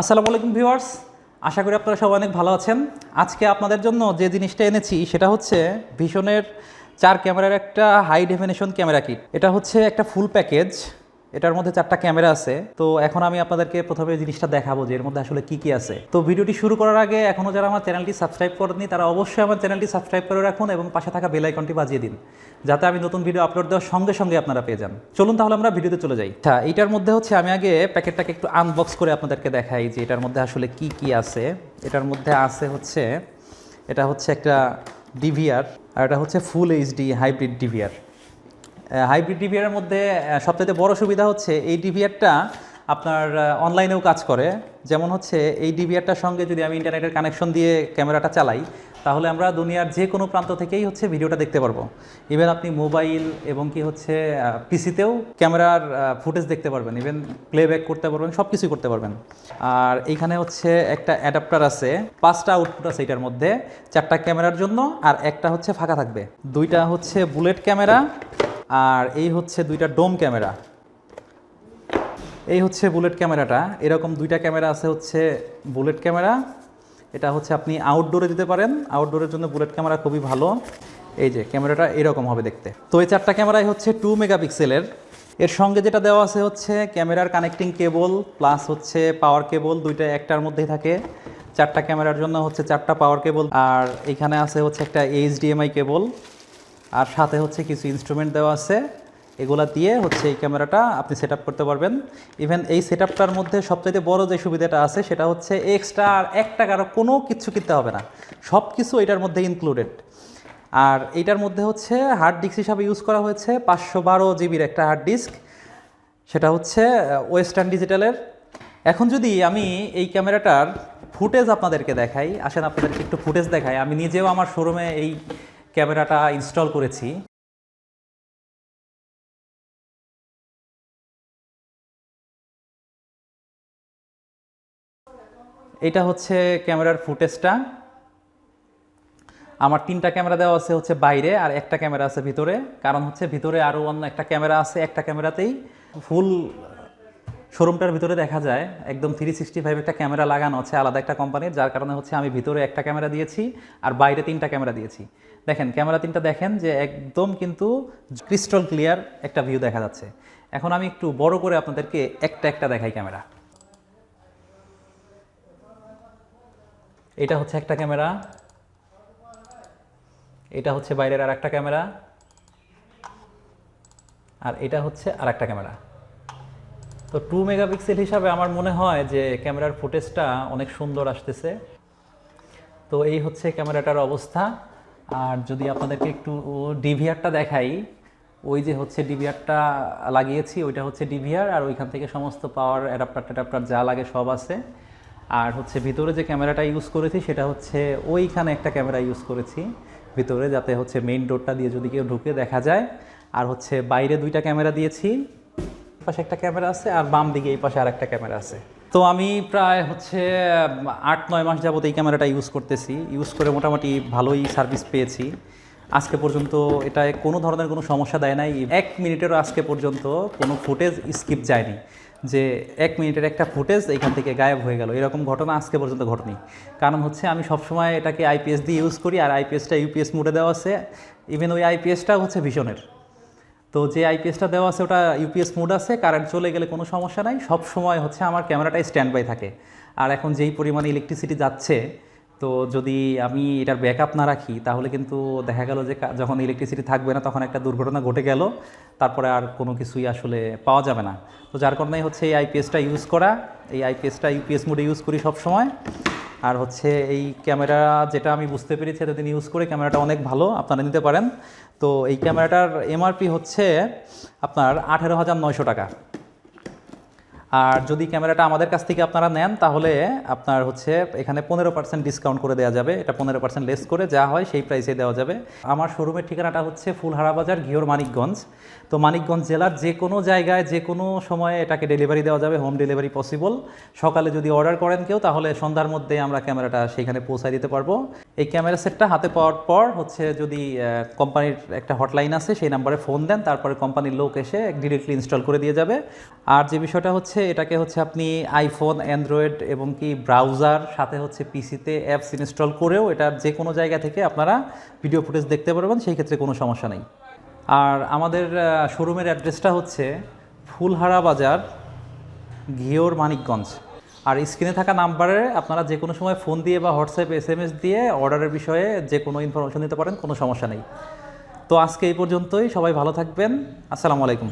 আসসালামু আলাইকুম ভিউয়ার্স, আশা করি আপনারা সবাই অনেক ভালো আছেন। আজকে আপনাদের জন্য যে জিনিসটা এনেছি সেটা হচ্ছে ভিশনের 4 ক্যামেরার একটা হাই ডেফিনেশন ক্যামেরা কিট। এটা হচ্ছে একটা ফুল প্যাকেজ, এটার মধ্যে 4টা ক্যামেরা আছে। তো এখন আমি আপনাদেরকে প্রথমে জিনিসটা দেখাবো যে এর মধ্যে আসলে কি কি আছে। তো ভিডিওটি শুরু করার আগে এখনও যারা আমার চ্যানেলটি সাবস্ক্রাইব করেননি তারা অবশ্যই আমার চ্যানেলটি সাবস্ক্রাইব করে রাখুন এবং পাশে থাকা বেল আইকনটি বাজিয়ে দিন, যাতে আমি নতুন ভিডিও আপলোড দেওয়ার সঙ্গে সঙ্গে আপনারা পেয়ে যান। চলুন তাহলে আমরা ভিডিওতে চলে যাই। আচ্ছা, এইটার মধ্যে হচ্ছে আমি আগে প্যাকেটটাকে একটু আনবক্স করে আপনাদেরকে দেখাই যে এটার মধ্যে আসলে কি কি আছে। এটার মধ্যে আছে হচ্ছে এটা হচ্ছে একটা ডিভিআর, আর এটা হচ্ছে full HD hybrid DVR. Hybrid ডিভিআরের মধ্যে সবথেকে বড় সুবিধা হচ্ছে এই ডিভিআরটা আপনার অনলাইনেও কাজ করে। যেমন হচ্ছে এই ডিভিআরটার সঙ্গে যদি আমি ইন্টারনেটের কানেকশন দিয়ে ক্যামেরাটা চালাই, তাহলে আমরা দুনিয়ার যে কোনো প্রান্ত থেকেই হচ্ছে ভিডিওটা দেখতে পারবো। ইভেন আপনি মোবাইল এবং কি হচ্ছে পিসিতেও ক্যামেরার ফুটেজ দেখতে পারবেন, ইভেন প্লেব্যাক করতে পারবেন, সব কিছুই করতে পারবেন। আর এইখানে হচ্ছে একটা অ্যাডাপ্টার আছে, 5টা আউটপুট আছে এটার মধ্যে, 4টা ক্যামেরার জন্য, আর একটা হচ্ছে ফাঁকা থাকবে। 2টা হচ্ছে বুলেট ক্যামেরা, আর এই হচ্ছে 2টা ডোম ক্যামেরা। এই হচ্ছে বুলেট ক্যামেরাটা, এরকম 2টা ক্যামেরা আছে হচ্ছে বুলেট ক্যামেরা। এটা হচ্ছে আপনি আউটডোরে দিতে পারেন, আউটডোরের জন্য বুলেট ক্যামেরা খুবই ভালো। এই যে ক্যামেরাটা এরকম হবে দেখতে। তো এই 4টা ক্যামেরাই হচ্ছে 2 মেগাপিক্সেলের। এর সঙ্গে যেটা দেওয়া আছে হচ্ছে ক্যামেরার কানেক্টিং কেবল প্লাস হচ্ছে পাওয়ার কেবল, 2টা একটার মধ্যেই থাকে। 4টা ক্যামেরার জন্য হচ্ছে 4টা পাওয়ার কেবল, আর এখানে আছে হচ্ছে একটা এইচডিএমআই কেবল, আর সাথে হচ্ছে কিছু ইনস্ট্রুমেন্ট দেওয়া আছে। এগুলা দিয়ে হচ্ছে এই ক্যামেরাটা আপনি সেট করতে পারবেন। ইভেন এই সেটআপটার মধ্যে সবচাইতে বড় যে সুবিধাটা আছে সেটা হচ্ছে এক্সট্রা আর 1 টাকারও কোনো কিছু কিনতে হবে না, সব কিছু এটার মধ্যে ইনক্লুডেড। আর এইটার মধ্যে হচ্ছে হার্ড ডিস্ক হিসাবে ইউজ করা হয়েছে 512 জিবির একটা হার্ড ডিস্ক, সেটা হচ্ছে ওয়েস্টার্ন ডিজিটালের। এখন যদি আমি এই ক্যামেরাটার ফুটেজ আপনাদেরকে দেখাই, আসেন আপনাদেরকে একটু ফুটেজ দেখাই। আমি নিজেও আমার শোরুমে এই ক্যামেরাটা ইনস্টল করেছি। এটা হচ্ছে ক্যামেরার ফুটেজটা। আমার 3টা ক্যামেরা দেওয়া আছে হচ্ছে বাইরে, আর একটা ক্যামেরা আছে ভিতরে। কারণ হচ্ছে ভিতরে আরও অন্য একটা ক্যামেরা আছে, একটা ক্যামেরাতেই ফুল শোরুমটার ভিতরে দেখা যায় একদম 365 একটা ক্যামেরা লাগানো আছে আলাদা একটা কোম্পানির, যার কারণে হচ্ছে আমি ভিতরে একটা ক্যামেরা দিয়েছি আর বাইরে 3টা ক্যামেরা দিয়েছি। দেখেন ক্যামেরা 3টা দেখেন যে একদম কিন্তু ক্রিস্টাল ক্লিয়ার একটা ভিউ দেখা যাচ্ছে। এখন আমি একটু বড় করে আপনাদেরকে একটা একটা দেখাই ক্যামেরা। এটা হচ্ছে একটা ক্যামেরা, এটা হচ্ছে বাইরের আর একটা ক্যামেরা, আর এটা হচ্ছে আর একটা ক্যামেরা। তো 2 মেগাপিক্সেল হিসাবে আমার মনে হয় যে ক্যামেরার ফুটেজটা অনেক সুন্দর আসতেছে। তো এই হচ্ছে ক্যামেরাটার অবস্থা। আর যদি আপনাদেরকে একটু ডিভিআরটা দেখাই, ওই যে হচ্ছে ডিভিআরটা লাগিয়েছি, ওইটা হচ্ছে ডিভিআর, আর ওইখান থেকে সমস্ত পাওয়ার অ্যাডাপ্টার যা লাগে সব আছে। আর হচ্ছে ভিতরে যে ক্যামেরাটা ইউজ করেছি সেটা হচ্ছে ওইখানে একটা ক্যামেরা ইউজ করেছি ভিতরে, যাতে হচ্ছে মেইন ডোরটা দিয়ে যদি কেউ ঢুকে দেখা যায়। আর হচ্ছে বাইরে 2টা ক্যামেরা দিয়েছি, পাশে একটা ক্যামেরা আছে, আর বাম দিকে এই পাশে আর একটা ক্যামেরা আছে। তো আমি প্রায় হচ্ছে 8-9 মাস যাবত এই ক্যামেরাটা ইউজ করতেছি, ইউজ করে মোটামুটি ভালোই সার্ভিস পেয়েছি। আজকে পর্যন্ত এটায় কোনো ধরনের কোনো সমস্যা দেয় নাই। 1 মিনিটেরও আজকে পর্যন্ত কোনো ফুটেজ স্কিপ যায়নি, যে 1 মিনিটের একটা ফুটেজ এইখান থেকে গায়েব হয়ে গেল, এরকম ঘটনা আজকে পর্যন্ত ঘটেনি। কারণ হচ্ছে আমি সবসময় এটাকে আইপিএস দিয়ে ইউজ করি, আর আইপিএসটা ইউপিএস মোডে দেওয়া আছে। ইভেন ওই আইপিএসটা হচ্ছে ভিশনের। তো যে আইপিএসটা দেওয়া আছে ওটা ইউপিএস মোড আছে, কারেন্ট চলে গেলে কোনো সমস্যা নাই, সব সময় হচ্ছে আমার ক্যামেরাটাই স্ট্যান্ড বাই থাকে। আর এখন যেই পরিমাণে ইলেকট্রিসিটি যাচ্ছে, তো যদি আমি এটার ব্যাকআপ না রাখি তাহলে কিন্তু দেখা গেল যে যখন ইলেকট্রিসিটি থাকবে না তখন একটা দুর্ঘটনা ঘটে গেল, তারপরে আর কোনো কিছুই আসলে পাওয়া যাবে না। তো যার কারণেই হচ্ছে এই আইপিএসটা ইউজ করা, এই আইপিএসটা ইউপিএস মোডে ইউজ করি সব সময়। আর হচ্ছে এই ক্যামেরা যেটা আমি বুঝতে পেরেছি এতদিন ইউজ করে, ক্যামেরাটা অনেক ভালো, আপনারা নিতে পারেন। তো এই ক্যামেরাটার এমআরপি হচ্ছে আপনার 18,900 টাকা। আর যদি ক্যামেরাটা আমাদের কাছ থেকে আপনারা নেন তাহলে আপনার হচ্ছে এখানে 15% ডিসকাউন্ট করে দেওয়া যাবে, এটা 15% লেস করে যা হয় সেই প্রাইসে দেওয়া যাবে। আমার শোরুমের ঠিকানাটা হচ্ছে ফুলহারা বাজার, ঘিওর, মানিকগঞ্জ। তো মানিকগঞ্জ জেলার যে কোনো জায়গায় যে কোনো সময়ে এটাকে ডেলিভারি দেওয়া যাবে, হোম ডেলিভারি পসিবল। সকালে যদি অর্ডার করেন কেউ, তাহলে সন্ধ্যার মধ্যে আমরা ক্যামেরাটা সেখানে পৌঁছায় দিতে পারবো। এই ক্যামেরা সেটটা হাতে পাওয়ার পর হচ্ছে যদি কোম্পানির একটা হটলাইন আছে, সেই নাম্বারে ফোন দেন, তারপরে কোম্পানির লোক এসে ডিরেক্টলি ইনস্টল করে দিয়ে যাবে। আর যে বিষয়টা হচ্ছে, এটাকে হচ্ছে আপনি আইফোন, অ্যান্ড্রয়েড এবং কি ব্রাউজার সাথে হচ্ছে পিসিতে অ্যাপস ইনস্টল করেও এটার যে কোনো জায়গা থেকে আপনারা ভিডিও ফুটেজ দেখতে পারবেন, সেই ক্ষেত্রে কোনো সমস্যা নেই। আর আমাদের শোরুমের অ্যাড্রেসটা হচ্ছে ফুলহারা বাজার, ঘিওর, মানিকগঞ্জ। আর স্ক্রিনে থাকা নাম্বারে আপনারা যে কোনো সময় ফোন দিয়ে বা হোয়াটসঅ্যাপে SMS দিয়ে অর্ডারের বিষয়ে যে কোনো ইনফরমেশন দিতে পারেন, কোনো সমস্যা নেই। তো আজকে এই পর্যন্তই, সবাই ভালো থাকবেন। আসসালামু আলাইকুম।